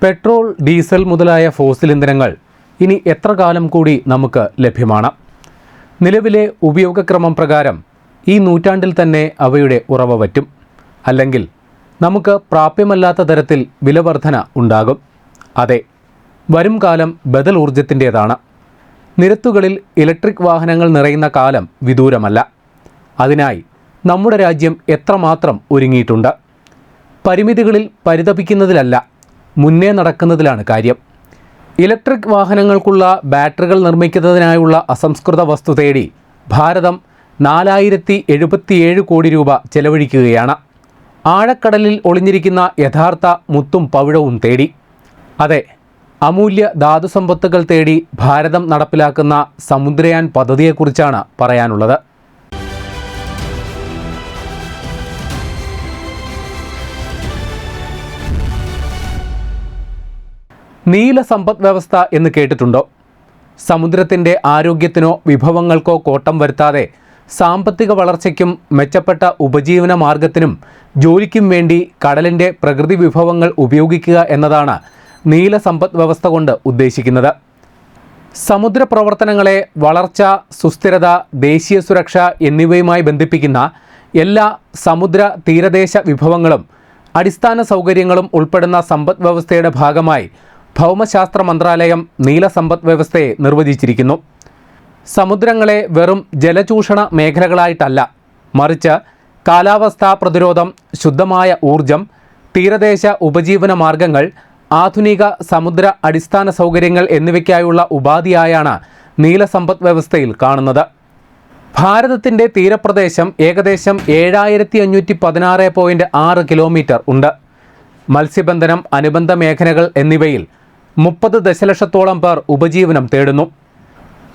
Petrol, diesel മുതലായ fossil ഇന്ധനങ്ങൾ ഇനി എത്ര കാലം കൂടി നമുക്ക് ലഭ്യമാണ്? നിലവിലെ ഉപയോഗക്രമം പ്രകാരം ഈ നൂറ്റാണ്ടിൽ തന്നെ അവയുടെ ഉറവ വറ്റും. അല്ലെങ്കിൽ നമുക്ക് പ്രാപ്യമല്ലാത്ത തരത്തിൽ വിലവർധന ഉണ്ടാകും. അതെ, വരും കാലം ബദൽ ഊർജത്തിൻ്റേതാണ്. നിരത്തുകളിൽ ഇലക്ട്രിക് വാഹനങ്ങൾ നിറയുന്ന കാലം വിദൂരമല്ല. അതിനായി നമ്മുടെ രാജ്യം എത്രമാത്രം ഒരുങ്ങിയിട്ടുണ്ട്? പരിമിതികളിൽ പരിതപിക്കുന്നതിലല്ല, മുന്നേ നടക്കുന്നതിലാണ് കാര്യം. ഇലക്ട്രിക് വാഹനങ്ങൾക്കുള്ള ബാറ്ററികൾ നിർമ്മിക്കുന്നതിനായുള്ള അസംസ്കൃത വസ്തു തേടി ഭാരതം 4077 കോടി രൂപ ചെലവഴിക്കുകയാണ്. ആഴക്കടലിൽ ഒളിഞ്ഞിരിക്കുന്ന യഥാർത്ഥ മുത്തും പവിഴവും തേടി. അതെ, അമൂല്യ ധാതുസമ്പത്തുകൾ തേടി ഭാരതം നടപ്പിലാക്കുന്ന സമുദ്രയാൻ പദ്ധതിയെക്കുറിച്ചാണ് പറയാനുള്ളത്. നീല സമ്പദ് വ്യവസ്ഥ എന്ന് കേട്ടിട്ടുണ്ടോ? സമുദ്രത്തിൻ്റെ ആരോഗ്യത്തിനോ വിഭവങ്ങൾക്കോ കോട്ടം വരുത്താതെ സാമ്പത്തിക വളർച്ചയ്ക്കും മെച്ചപ്പെട്ട ഉപജീവന മാർഗത്തിനും ജോലിക്കും വേണ്ടി കടലിൻ്റെ പ്രകൃതി വിഭവങ്ങൾ ഉപയോഗിക്കുക എന്നതാണ് നീല സമ്പദ് വ്യവസ്ഥ കൊണ്ട് ഉദ്ദേശിക്കുന്നത്. സമുദ്ര പ്രവർത്തനങ്ങളെ വളർച്ച, സുസ്ഥിരത, ദേശീയ സുരക്ഷ എന്നിവയുമായി ബന്ധിപ്പിക്കുന്ന എല്ലാ സമുദ്ര തീരദേശ വിഭവങ്ങളും അടിസ്ഥാന സൗകര്യങ്ങളും ഉൾപ്പെടുന്ന സമ്പദ് വ്യവസ്ഥയുടെ ഭാഗമായി ഭൗമശാസ്ത്ര മന്ത്രാലയം നീല സമ്പദ് വ്യവസ്ഥയെ നിർവചിച്ചിരിക്കുന്നു. സമുദ്രങ്ങളെ വെറും ജലചൂഷണ മേഖലകളായിട്ടല്ല, മറിച്ച് കാലാവസ്ഥാ പ്രതിരോധം, ശുദ്ധമായ ഊർജം, തീരദേശ ഉപജീവന മാർഗങ്ങൾ, ആധുനിക സമുദ്ര അടിസ്ഥാന സൗകര്യങ്ങൾ എന്നിവയ്ക്കായുള്ള ഉപാധിയായാണ് നീല സമ്പദ് വ്യവസ്ഥയിൽ കാണുന്നത്. ഭാരതത്തിൻ്റെ തീരപ്രദേശം ഏകദേശം 7516.6 കിലോമീറ്റർ ഉണ്ട്. മത്സ്യബന്ധനം, അനുബന്ധ മേഖലകൾ എന്നിവയിൽ 30 ദശലക്ഷത്തോളം പേർ ഉപജീവനം തേടുന്നു.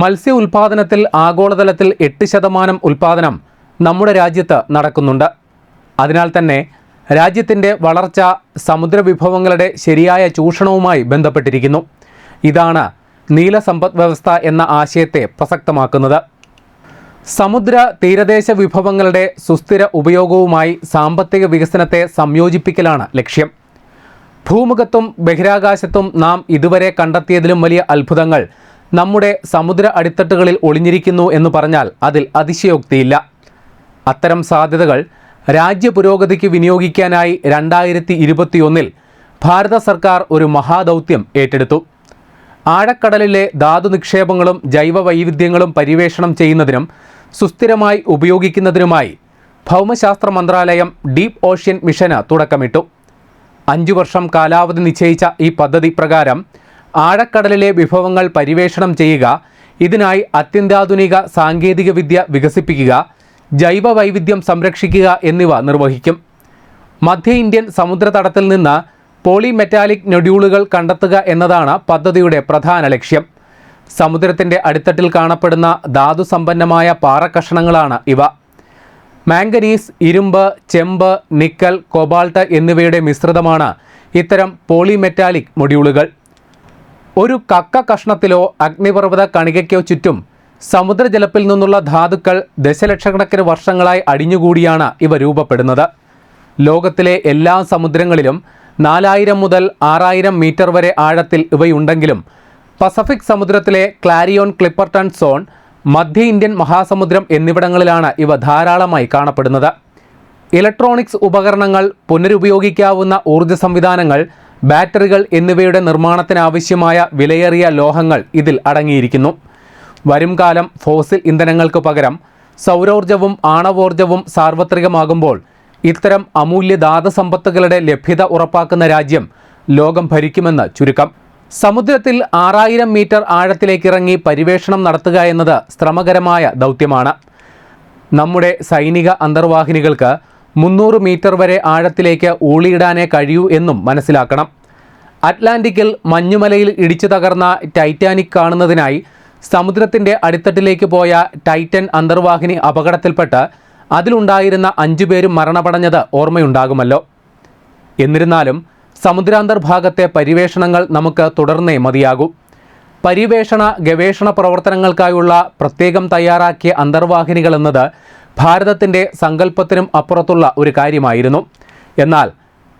മത്സ്യ ഉൽപ്പാദനത്തിൽ ആഗോളതലത്തിൽ 8% ഉൽപ്പാദനം നമ്മുടെ രാജ്യത്ത് നടക്കുന്നുണ്ട്. അതിനാൽ തന്നെ രാജ്യത്തിൻ്റെ വളർച്ച സമുദ്രവിഭവങ്ങളുടെ ശരിയായ ചൂഷണവുമായി ബന്ധപ്പെട്ടിരിക്കുന്നു. ഇതാണ് നീല സമ്പദ് വ്യവസ്ഥ എന്ന ആശയത്തെ പ്രസക്തമാക്കുന്നത്. സമുദ്ര തീരദേശ വിഭവങ്ങളുടെ സുസ്ഥിര ഉപയോഗവുമായി സാമ്പത്തിക വികസനത്തെ സംയോജിപ്പിക്കലാണ് ലക്ഷ്യം. ഭൂമുഖത്തും ബഹിരാകാശത്തും നാം ഇതുവരെ കണ്ടെത്തിയതിലും വലിയ അത്ഭുതങ്ങൾ നമ്മുടെ സമുദ്ര അടിത്തട്ടുകളിൽ ഒളിഞ്ഞിരിക്കുന്നു എന്ന് പറഞ്ഞാൽ അതിൽ അതിശയോക്തിയില്ല. അത്തരം സാധ്യതകൾ രാജ്യ പുരോഗതിക്ക് വിനിയോഗിക്കാനായി 2021 ഭാരത സർക്കാർ ഒരു മഹാദൗത്യം ഏറ്റെടുത്തു. ആഴക്കടലിലെ ധാതു നിക്ഷേപങ്ങളും ജൈവ വൈവിധ്യങ്ങളും പര്യവേഷണം ചെയ്യുന്നതിനും സുസ്ഥിരമായി ഉപയോഗിക്കുന്നതിനുമായി ഭൗമശാസ്ത്ര മന്ത്രാലയം ഡീപ്പ് ഓഷ്യൻ മിഷന് തുടക്കമിട്ടു. 5 വർഷം കാലാവധി നിശ്ചയിച്ച ഈ പദ്ധതി പ്രകാരം ആഴക്കടലിലെ വിഭവങ്ങൾ പര്യവേഷണം ചെയ്യുക, ഇതിനായി അത്യന്താധുനിക സാങ്കേതികവിദ്യ വികസിപ്പിക്കുക, ജൈവ വൈവിധ്യം സംരക്ഷിക്കുക എന്നിവ നിർവഹിക്കും. മധ്യ ഇന്ത്യൻ സമുദ്രതടത്തിൽ നിന്ന് പോളിമെറ്റാലിക് നൊഡ്യൂളുകൾ കണ്ടെത്തുക എന്നതാണ് പദ്ധതിയുടെ പ്രധാന ലക്ഷ്യം. സമുദ്രത്തിൻ്റെ അടിത്തട്ടിൽ കാണപ്പെടുന്ന ധാതുസമ്പന്നമായ പാറക്കഷണങ്ങളാണ് ഇവ. മാംഗനീസ്, ഇരുമ്പ്, ചെമ്പ്, നിക്കൽ, കൊബാൾട്ട് എന്നിവയുടെ മിശ്രിതമാണ് ഇത്തരം പോളിമെറ്റാലിക് മൊഡ്യൂളുകൾ. ഒരു കക്ക കഷ്ണത്തിലോ അഗ്നിപർവ്വത കണികയ്ക്കോ ചുറ്റും സമുദ്രജലത്തിൽ നിന്നുള്ള ധാതുക്കൾ ദശലക്ഷക്കണക്കിന് വർഷങ്ങളായി അടിഞ്ഞുകൂടിയാണ് ഇവ രൂപപ്പെടുന്നത്. ലോകത്തിലെ എല്ലാ സമുദ്രങ്ങളിലും 4000 മുതൽ 6000 മീറ്റർ വരെ ആഴത്തിൽ ഇവയുണ്ടെങ്കിലും പസഫിക് സമുദ്രത്തിലെ ക്ലാരിയോൺ ക്ലിപ്പർട്ടൺ സോൺ, മധ്യ ഇന്ത്യൻ മഹാസമുദ്രം എന്നിവിടങ്ങളിലാണ് ഇവ ധാരാളമായി കാണപ്പെടുന്നത്. ഇലക്ട്രോണിക്സ് ഉപകരണങ്ങൾ, പുനരുപയോഗിക്കാവുന്ന ഊർജ്ജ സംവിധാനങ്ങൾ, ബാറ്ററികൾ എന്നിവയുടെ നിർമ്മാണത്തിനാവശ്യമായ വിലയേറിയ ലോഹങ്ങൾ ഇതിൽ അടങ്ങിയിരിക്കുന്നു. വരും കാലം ഫോസിൽ ഇന്ധനങ്ങൾക്ക് പകരം സൗരോർജ്ജവും ആണവോർജ്ജവും സാർവത്രികമാകുമ്പോൾ ഇത്തരം അമൂല്യ ധാതുസമ്പത്തുകളുടെ ലഭ്യത ഉറപ്പാക്കുന്ന രാജ്യം ലോകം ഭരിക്കുമെന്ന് ചുരുക്കം. സമുദ്രത്തിൽ 6000 മീറ്റർ ആഴത്തിലേക്കിറങ്ങി പര്യവേഷണം നടത്തുക എന്നത് ശ്രമകരമായ ദൗത്യമാണ്. നമ്മുടെ സൈനിക അന്തർവാഹിനികൾക്ക് 300 മീറ്റർ വരെ ആഴത്തിലേക്ക് ഊളിയിടാനേ കഴിയൂ എന്നും മനസ്സിലാക്കണം. അറ്റ്ലാന്റിക്കിൽ മഞ്ഞുമലയിൽ ഇടിച്ചു തകർന്ന ടൈറ്റാനിക് കാണുന്നതിനായി സമുദ്രത്തിൻ്റെ അടിത്തട്ടിലേക്ക് പോയ ടൈറ്റൻ അന്തർവാഹിനി അപകടത്തിൽപ്പെട്ട് അതിലുണ്ടായിരുന്ന 5 പേരും മരണമടഞ്ഞത് ഓർമ്മയുണ്ടാകുമല്ലോ. എന്നിരുന്നാലും സമുദ്രാന്തർഭാഗത്തെ പര്യവേഷണങ്ങൾ നമുക്ക് തുടർന്നേ മതിയാകൂ. പര്യവേഷണ ഗവേഷണ പ്രവർത്തനങ്ങൾക്കായുള്ള പ്രത്യേകം തയ്യാറാക്കിയ അന്തർവാഹിനികൾ എന്നത് ഭാരതത്തിൻ്റെ സങ്കല്പത്തിനും അപ്പുറത്തുള്ള ഒരു കാര്യമായിരുന്നു. എന്നാൽ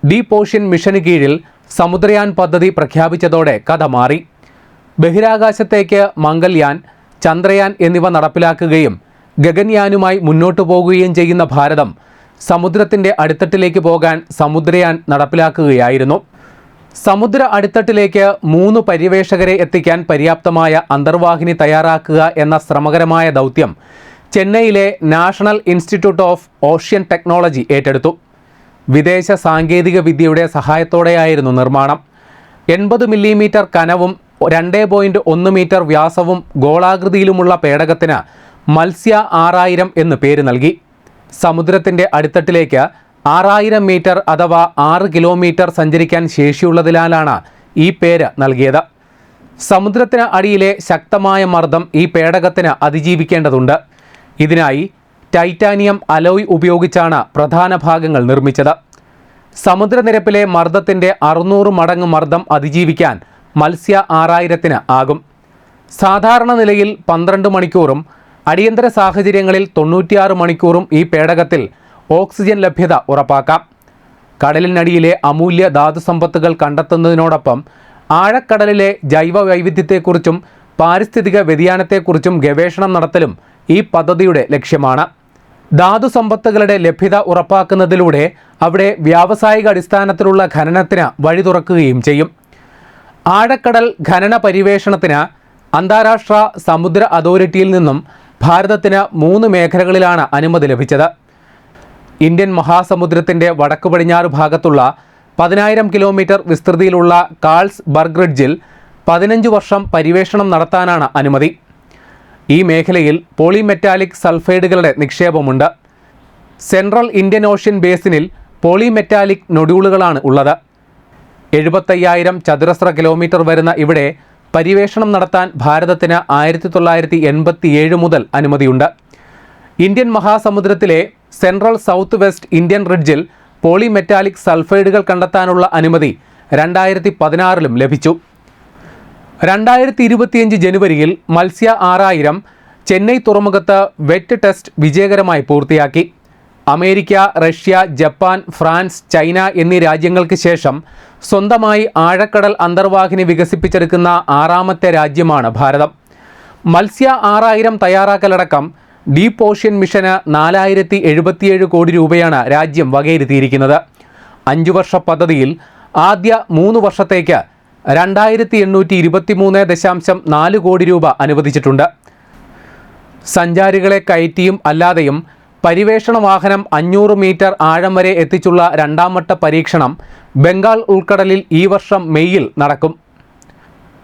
ഡീപ്പ് ഓഷ്യൻ മിഷന് കീഴിൽ സമുദ്രയാൻ പദ്ധതി പ്രഖ്യാപിച്ചതോടെ കഥ മാറി. ബഹിരാകാശത്തേക്ക് മംഗൾയാൻ, ചന്ദ്രയാൻ എന്നിവ നടപ്പിലാക്കുകയും ഗഗൻയാനുമായി മുന്നോട്ടു പോകുകയും ചെയ്യുന്ന ഭാരതം സമുദ്രത്തിൻ്റെ അടിത്തട്ടിലേക്ക് പോകാൻ സമുദ്രയാൻ നടപ്പിലാക്കുകയായിരുന്നു. സമുദ്ര അടിത്തട്ടിലേക്ക് 3 പര്യവേഷകരെ എത്തിക്കാൻ പര്യാപ്തമായ അന്തർവാഹിനി തയ്യാറാക്കുക എന്ന ശ്രമകരമായ ദൗത്യം ചെന്നൈയിലെ national institute of ocean technology ഏറ്റെടുത്തു. വിദേശ സാങ്കേതിക വിദ്യയുടെ സഹായത്തോടെയായിരുന്നു നിർമ്മാണം. 80 മില്ലിമീറ്റർ കനവും 2.1 മീറ്റർ വ്യാസവും ഗോളാകൃതിയിലുമുള്ള പേടകത്തിന് മത്സ്യ 6000 എന്ന് പേര് നൽകി. സമുദ്രത്തിൻ്റെ അടിത്തട്ടിലേക്ക് 6000 മീറ്റർ അഥവാ 6 കിലോമീറ്റർ സഞ്ചരിക്കാൻ ശേഷിയുള്ളതിനാലാണ് ഈ പേര് നൽകിയത്. സമുദ്രത്തിന് അടിയിലെ ശക്തമായ മർദ്ദം ഈ പേടകത്തിന് അതിജീവിക്കേണ്ടതുണ്ട്. ഇതിനായി ടൈറ്റാനിയം അലോയ് ഉപയോഗിച്ചാണ് പ്രധാന ഭാഗങ്ങൾ നിർമ്മിച്ചത്. സമുദ്രനിരപ്പിലെ മർദ്ദത്തിൻ്റെ 600 മടങ്ങ് മർദ്ദം അതിജീവിക്കാൻ മത്സ്യ 6000-ന് ആകും. സാധാരണ നിലയിൽ 12 മണിക്കൂറും അടിയന്തര സാഹചര്യങ്ങളിൽ 96 മണിക്കൂറും ഈ പേടകത്തിൽ ഓക്സിജൻ ലഭ്യത ഉറപ്പാക്കാം. കടലിനടിയിലെ അമൂല്യ ധാതുസമ്പത്തുകൾ കണ്ടെത്തുന്നതിനോടൊപ്പം ആഴക്കടലിലെ ജൈവ വൈവിധ്യത്തെക്കുറിച്ചും പാരിസ്ഥിതിക വ്യതിയാനത്തെക്കുറിച്ചും ഗവേഷണം നടത്തലും ഈ പദ്ധതിയുടെ ലക്ഷ്യമാണ്. ധാതുസമ്പത്തുകളുടെ ലഭ്യത ഉറപ്പാക്കുന്നതിലൂടെ അവിടെ വ്യാവസായിക അടിസ്ഥാനത്തിലുള്ള ഖനനത്തിന് വഴി തുറക്കുകയും ചെയ്യും. ആഴക്കടൽ ഖനന പരിവേഷണത്തിന് അന്താരാഷ്ട്ര സമുദ്ര അതോറിറ്റിയിൽ നിന്നും ഭാരതത്തിന് 3 മേഖലകളിലാണ് അനുമതി ലഭിച്ചത്. ഇന്ത്യൻ മഹാസമുദ്രത്തിൻ്റെ വടക്കു പടിഞ്ഞാറ് ഭാഗത്തുള്ള 10000 കിലോമീറ്റർ വിസ്തൃതിയിലുള്ള കാൾസ് ബർഗ് റിഡ്ജിൽ 15 വർഷം പരിവേഷണം നടത്താനാണ് അനുമതി. ഈ മേഖലയിൽ പോളിമെറ്റാലിക് സൾഫൈഡുകളുടെ നിക്ഷേപമുണ്ട്. സെൻട്രൽ ഇന്ത്യൻ ഓഷ്യൻ ബേസിനിൽ പോളിമെറ്റാലിക് നൊഡ്യൂളുകളാണ് ഉള്ളത്. 75000 ചതുരശ്ര കിലോമീറ്റർ വരുന്ന ഇവിടെ പരിവേഷണം നടത്താൻ ഭാരതത്തിന് 1987 മുതൽ അനുമതിയുണ്ട്. ഇന്ത്യൻ മഹാസമുദ്രത്തിലെ സെൻട്രൽ സൗത്ത് വെസ്റ്റ് ഇന്ത്യൻ റിഡ്ജിൽ പോളിമെറ്റാലിക് സൾഫൈഡുകൾ കണ്ടെത്താനുള്ള അനുമതി 2016 ലഭിച്ചു. 2025 ജനുവരിയിൽ മത്സ്യ 6000 ചെന്നൈ തുറമുഖത്ത് വെറ്റ് ടെസ്റ്റ് വിജയകരമായി പൂർത്തിയാക്കി. America, Russia, Japan, France, China എന്നീ രാജ്യങ്ങൾക്ക് ശേഷം സ്വന്തമായി ആഴക്കടൽ അന്തർവാഹിനി വികസിപ്പിച്ചെടുക്കുന്ന 6ാമത്തെ രാജ്യമാണ് ഭാരതം. മത്സ്യ 6000 തയ്യാറാക്കലടക്കം ഡീപ്പ് ഓഷ്യൻ മിഷന് 4077 കോടി രൂപയാണ് രാജ്യം വകയിരുത്തിയിരിക്കുന്നത്. 5 വർഷ പദ്ധതിയിൽ ആദ്യ 3 വർഷത്തേക്ക് 2823.4 കോടി രൂപ അനുവദിച്ചിട്ടുണ്ട്. സഞ്ചാരികളെ കയറ്റിയും അല്ലാതെയും പരിവേഷണ വാഹനം 500 മീറ്റർ ആഴം വരെ എത്തിച്ചുള്ള 2ാം വട്ട പരീക്ഷണം ബംഗാൾ ഉൾക്കടലിൽ ഈ വർഷം മെയ്യിൽ നടക്കും.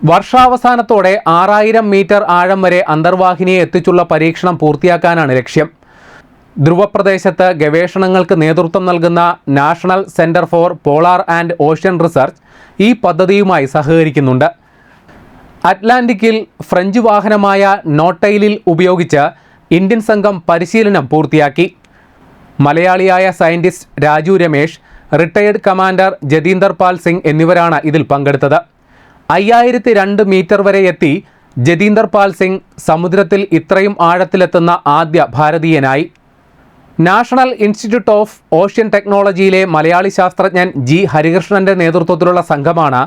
വർഷാവസാനത്തോടെ 6000 മീറ്റർ ആഴം വരെ അന്തർവാഹിനിയെ എത്തിച്ചുള്ള പരീക്ഷണം പൂർത്തിയാക്കാനാണ് ലക്ഷ്യം. ധ്രുവപ്രദേശത്ത് ഗവേഷണങ്ങൾക്ക് നേതൃത്വം നൽകുന്ന national centre for polar and ocean research ഈ പദ്ധതിയുമായി സഹകരിക്കുന്നുണ്ട്. അറ്റ്ലാന്റിക്കിൽ ഫ്രഞ്ച് വാഹനമായ നോട്ടൈലിൽ ഉപയോഗിച്ച് ഇന്ത്യൻ സംഘം പരിശീലനം പൂർത്തിയാക്കി. മലയാളിയായ scientist Raju Ramesh, retired commander Jatinder പാൽ സിംഗ് എന്നിവരാണ് ഇതിൽ പങ്കെടുത്തത്. 5002 മീറ്റർ വരെ എത്തി ജതീന്ദർ പാൽ സിംഗ് സമുദ്രത്തിൽ ഇത്രയും ആഴത്തിലെത്തുന്ന ആദ്യ ഭാരതീയനായി. നാഷണൽ ഇൻസ്റ്റിറ്റ്യൂട്ട് ഓഫ് ഓഷ്യൻ ടെക്നോളജിയിലെ മലയാളി ശാസ്ത്രജ്ഞൻ ജി ഹരികൃഷ്ണൻ്റെ നേതൃത്വത്തിലുള്ള സംഘമാണ്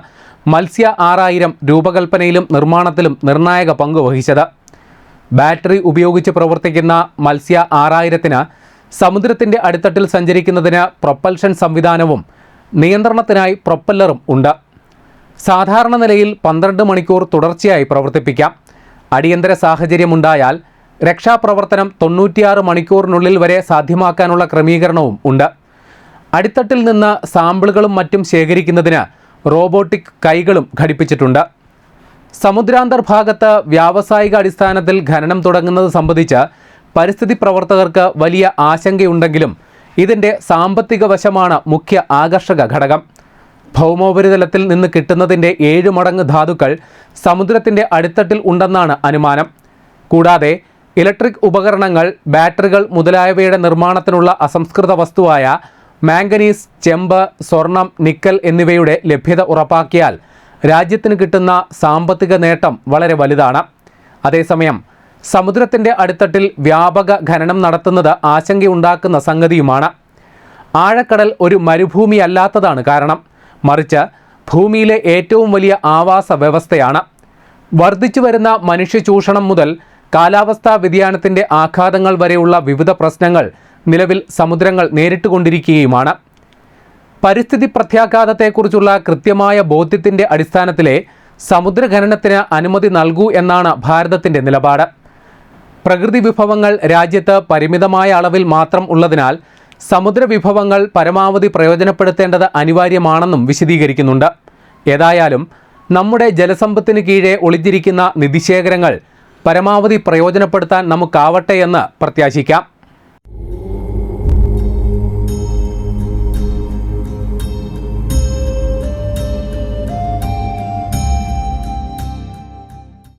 മത്സ്യ 6000 രൂപകൽപ്പനയിലും നിർമ്മാണത്തിലും നിർണായക പങ്ക് വഹിച്ചത്. ബാറ്ററി ഉപയോഗിച്ച് പ്രവർത്തിക്കുന്ന മത്സ്യ 6000-ന് സമുദ്രത്തിൻ്റെ അടിത്തട്ടിൽ സഞ്ചരിക്കുന്നതിന് പ്രൊപ്പൽഷൻ സംവിധാനവും നിയന്ത്രണത്തിനായി പ്രൊപ്പല്ലറും ഉണ്ട്. സാധാരണ നിലയിൽ 12 മണിക്കൂർ തുടർച്ചയായി പ്രവർത്തിപ്പിക്കാം. അടിയന്തര സാഹചര്യമുണ്ടായാൽ രക്ഷാപ്രവർത്തനം 96 മണിക്കൂറിനുള്ളിൽ വരെ സാധ്യമാക്കാനുള്ള ക്രമീകരണവും ഉണ്ട്. അടിത്തട്ടിൽ നിന്ന് സാമ്പിളുകളും മറ്റും ശേഖരിക്കുന്നതിന് റോബോട്ടിക് കൈകളും ഘടിപ്പിച്ചിട്ടുണ്ട്. സമുദ്രാന്തർഭാഗത്ത് വ്യാവസായിക അടിസ്ഥാനത്തിൽ ഖനനം തുടങ്ങുന്നത് സംബന്ധിച്ച് പരിസ്ഥിതി പ്രവർത്തകർക്ക് വലിയ ആശങ്കയുണ്ടെങ്കിലും ഇതിൻ്റെ സാമ്പത്തിക വശമാണ് മുഖ്യ ആകർഷക ഘടകം. ഭൗമോപരിതലത്തിൽ നിന്ന് കിട്ടുന്നതിൻ്റെ 7 മടങ്ങ് ധാതുക്കൾ സമുദ്രത്തിൻ്റെ അടിത്തട്ടിൽ ഉണ്ടെന്നാണ് അനുമാനം. കൂടാതെ ഇലക്ട്രിക് ഉപകരണങ്ങൾ, ബാറ്ററികൾ മുതലായവയുടെ നിർമ്മാണത്തിനുള്ള അസംസ്കൃത വസ്തുവായ മാംഗനീസ്, ചെമ്പ്, സ്വർണം, നിക്കൽ എന്നിവയുടെ ലഭ്യത ഉറപ്പാക്കിയാൽ രാജ്യത്തിന് കിട്ടുന്ന സാമ്പത്തിക നേട്ടം വളരെ വലുതാണ്. അതേസമയം സമുദ്രത്തിൻ്റെ അടിത്തട്ടിൽ വ്യാപക ഖനനം നടത്തുന്നത് ആശങ്കയുണ്ടാക്കുന്ന സംഗതിയുമാണ്. ആഴക്കടൽ ഒരു മരുഭൂമിയല്ലാത്തതാണ് കാരണം, മറിച്ച് ഭൂമിയിലെ ഏറ്റവും വലിയ ആവാസ വ്യവസ്ഥയാണ്. വർദ്ധിച്ചു വരുന്ന മനുഷ്യ ചൂഷണം മുതൽ കാലാവസ്ഥാ വ്യതിയാനത്തിൻ്റെ ആഘാതങ്ങൾ വരെയുള്ള വിവിധ പ്രശ്നങ്ങൾ നിലവിൽ സമുദ്രങ്ങൾ നേരിട്ടുകൊണ്ടിരിക്കുകയുമാണ്. പരിസ്ഥിതി പ്രത്യാഘാതത്തെക്കുറിച്ചുള്ള കൃത്യമായ ബോധ്യത്തിൻ്റെ അടിസ്ഥാനത്തിലെ സമുദ്രഖനനത്തിന് അനുമതി നൽകൂ എന്നാണ് ഭാരതത്തിൻ്റെ നിലപാട്. പ്രകൃതി വിഭവങ്ങൾ രാജ്യത്ത് പരിമിതമായ അളവിൽ മാത്രം ഉള്ളതിനാൽ സമുദ്ര വിഭവങ്ങൾ പരമാവധി പ്രയോജനപ്പെടുത്തേണ്ടത് അനിവാര്യമാണെന്നും വിശദീകരിക്കുന്നുണ്ട്. ഏതായാലും നമ്മുടെ ജലസമ്പത്തിന് കീഴെ ഒളിഞ്ഞിരിക്കുന്ന നിധിശേഖരങ്ങൾ പരമാവധി പ്രയോജനപ്പെടുത്താൻ നമുക്കാവട്ടെ എന്ന് പ്രത്യാശിക്കാം.